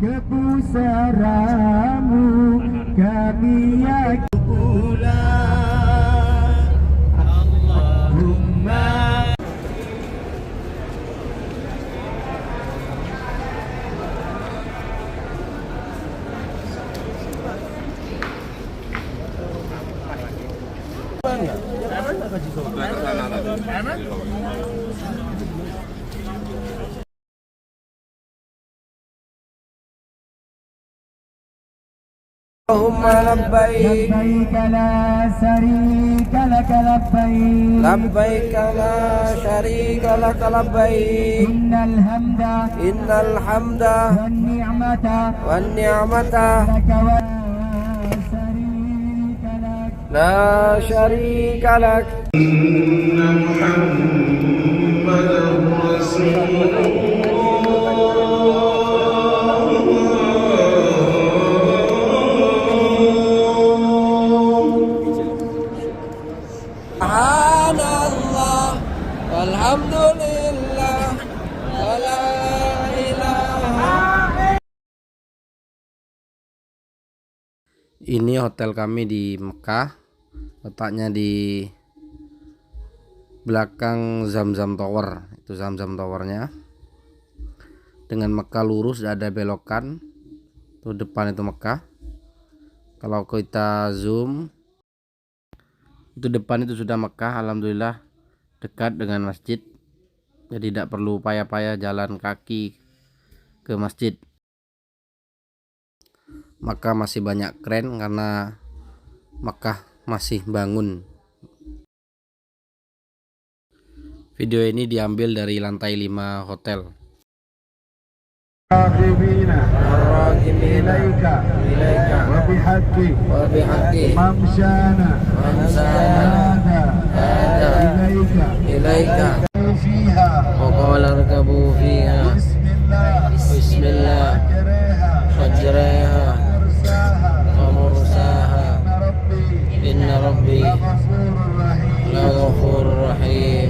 kepusaramu kami yakin pula. Allahumma Allahumma labbaik labbaik la syarika lak labbaik labbaik la syarika lak labbaik innal hamda wan ni'mata lak wa syarika lak la syarika lak. Inna Muhammadan Rasulullah. Subhanallah walhamdulillah wala ilaha. Ini hotel kami di Mekah, letaknya di belakang Zamzam Tower. Itu Zamzam Towernya. Dengan Mekah lurus ada belokan. Tuh depan itu Mekah. Kalau kita zoom, itu depan itu sudah Mekah. Alhamdulillah dekat dengan masjid, jadi tidak perlu payah-payah jalan kaki ke masjid. Mekah masih banyak keren karena Mekah masih bangun. Video ini diambil dari lantai 5 hotel. ilaika wa bihaqqi mamshana ilaika fiha wa qala rakabu fiha bismillah majraha wa mursaha inna rabbi la ghafurur rahim.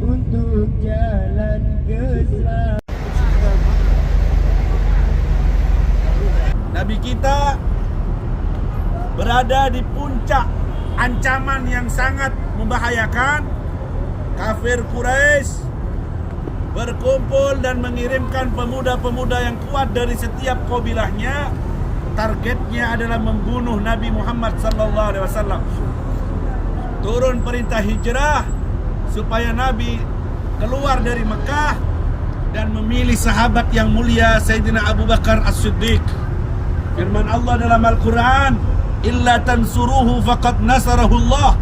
untuk jalan ke Nabi kita berada di puncak ancaman yang sangat membahayakan. Kafir Quraisy berkumpul dan mengirimkan pemuda-pemuda yang kuat dari setiap kabilahnya. Targetnya adalah membunuh Nabi Muhammad SAW. Turun perintah hijrah supaya Nabi keluar dari Mekah dan memilih sahabat yang mulia Sayyidina Abu Bakar As-Siddiq. Firman Allah dalam Al-Quran, illa tansuruhu faqad nasarahu Allah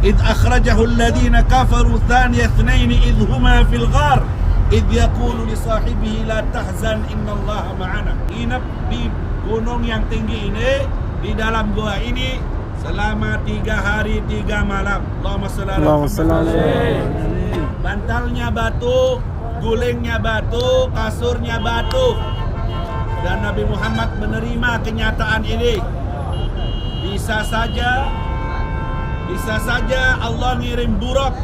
idh akhrajahu alladhina kafaru thaniya ithnaini idh huma fil ghar idh yaqulu li sahibihi la tahzan innallaha ma'ana. Inap di gunung yang tinggi ini, di dalam gua ini selama 3 hari 3 malam. Allahumma shalli alaihi. Bantalnya batu, gulingnya batu, kasurnya batu. Dan Nabi Muhammad menerima kenyataan ini. Bisa saja Allah ngirim buruk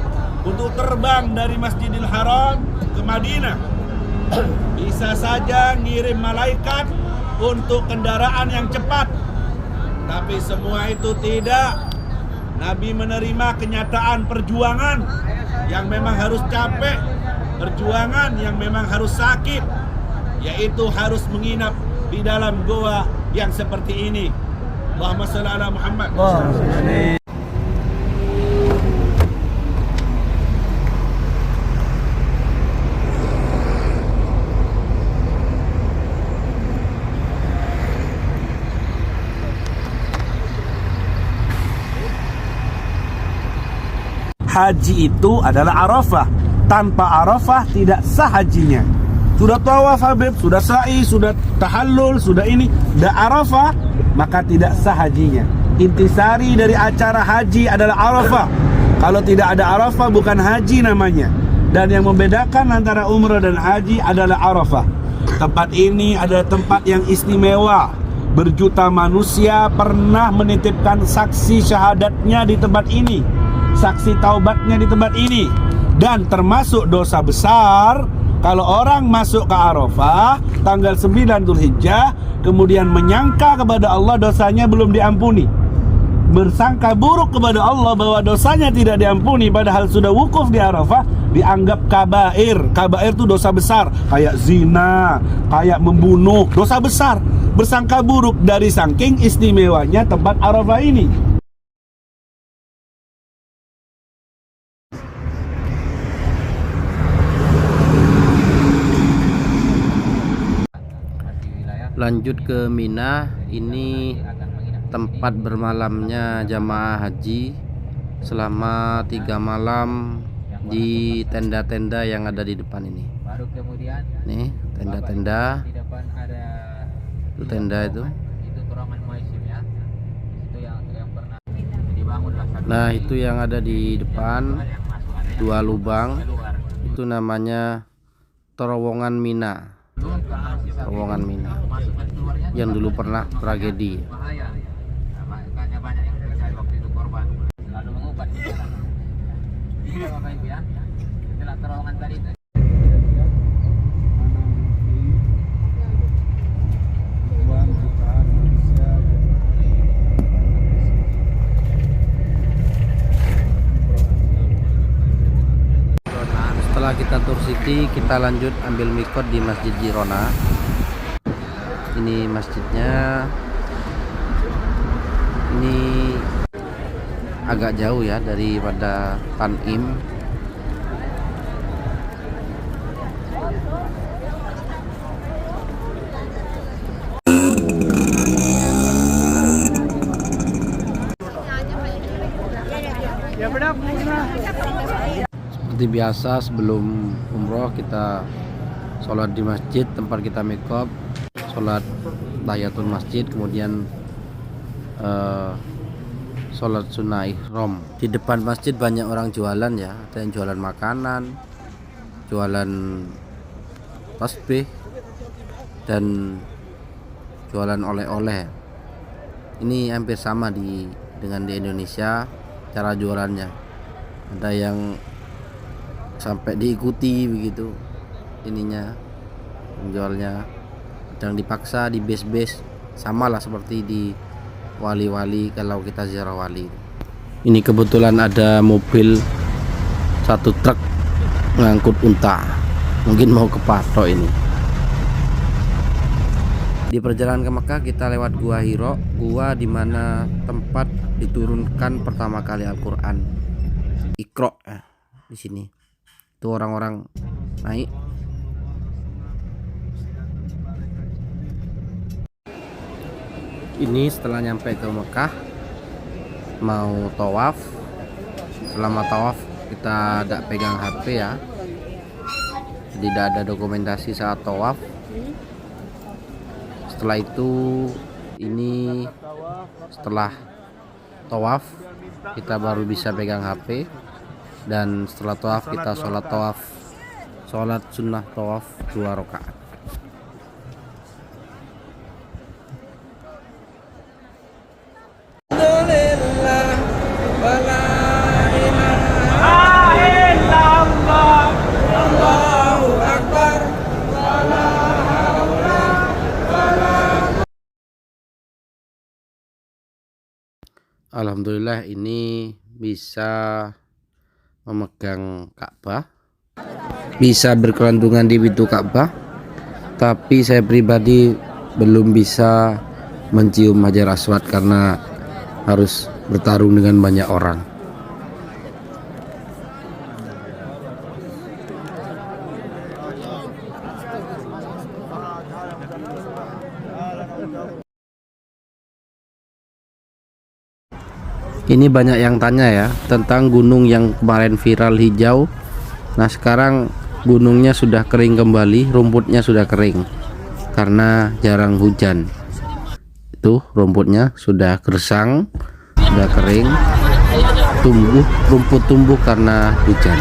untuk terbang dari Masjidil Haram ke Madinah. Bisa saja ngirim malaikat untuk kendaraan yang cepat. Tapi semua itu tidak. Nabi menerima kenyataan perjuangan yang memang harus capek, perjuangan yang memang harus sakit, yaitu harus menginap di dalam goa yang seperti ini. Allahumma shalli ala Muhammad. Haji itu adalah Arafah. Tanpa Arafah tidak sah hajinya. sudah tawaf Habib, sudah sa'i, sudah tahallul, sudah ini, dah Arafah, maka tidak sah hajinya. Intisari dari acara haji adalah Arafah. Kalau tidak ada Arafah bukan haji namanya. Dan yang membedakan antara umrah dan haji adalah Arafah. Tempat ini adalah tempat yang istimewa. Berjuta manusia pernah menitipkan saksi syahadatnya di tempat ini, saksi taubatnya di tempat ini. Dan termasuk dosa besar kalau orang masuk ke Arafah tanggal 9 Dzulhijjah kemudian menyangka kepada Allah dosanya belum diampuni, bersangka buruk kepada Allah bahwa dosanya tidak diampuni padahal sudah wukuf di Arafah, dianggap kabair. Kabair itu dosa besar, kayak zina, kayak membunuh, dosa besar. Bersangka buruk dari saking istimewanya tempat Arafah ini. Lanjut ke Mina. Ini tempat bermalamnya jamaah haji selama 3 malam di tenda-tenda yang ada di depan ini. Baru kemudian Nih tenda-tenda, di depan ada itu tenda itu. terowongan Muaisyim ya. Itu yang pernah dibangunlah satu Nah itu yang ada di depan, yang masuk ada 2 lubang, keluar. itu namanya terowongan Mina. Terowongan Mina Masuk dan keluarnya yang dulu pernah tragedi. bahaya. Nah, makanya banyak yang terjadi waktu itu korban. Lalu mengubat di jalan. Ini Bapak Ibu ya. Itulah terowongan tadi itu. Setelah kita tur city, kita lanjut ambil mikot di Masjid Jirona. Ini masjidnya, ini agak jauh ya daripada Tanim. Seperti biasa sebelum umroh kita sholat di masjid tempat kita mikot, sholat tahiyatul masjid, kemudian sholat sunnah ihram. Di depan masjid banyak orang jualan ya, ada yang jualan makanan, jualan tasbih, dan jualan oleh-oleh. Ini hampir sama dengan di Indonesia cara jualannya. Ada yang sampai diikuti begitu ininya menjualnya, sedang dipaksa di base-base, samalah seperti di wali-wali kalau kita ziarah wali. Ini kebetulan ada mobil 1 truk mengangkut unta, mungkin mau ke Patok ini. Di perjalanan ke Mekah kita lewat Gua Hiro, gua dimana tempat diturunkan pertama kali Al-Quran, Iqra di sini. Itu orang-orang naik. Ini setelah nyampe ke Mekah mau tawaf. Selama tawaf kita tidak pegang HP ya, tidak ada dokumentasi saat tawaf. Setelah itu ini setelah tawaf kita baru bisa pegang HP, dan setelah tawaf kita sholat sunnah tawaf 2 rakaat. Alhamdulillah ini bisa memegang Ka'bah, bisa berkelantungan di pintu Ka'bah, tapi saya pribadi belum bisa mencium Hajar Aswad karena harus bertarung dengan banyak orang. Ini banyak yang tanya ya tentang gunung yang kemarin viral hijau. Nah sekarang gunungnya sudah kering kembali, rumputnya sudah kering karena jarang hujan. Itu rumputnya sudah gersang, sudah kering, rumput tumbuh karena hujan.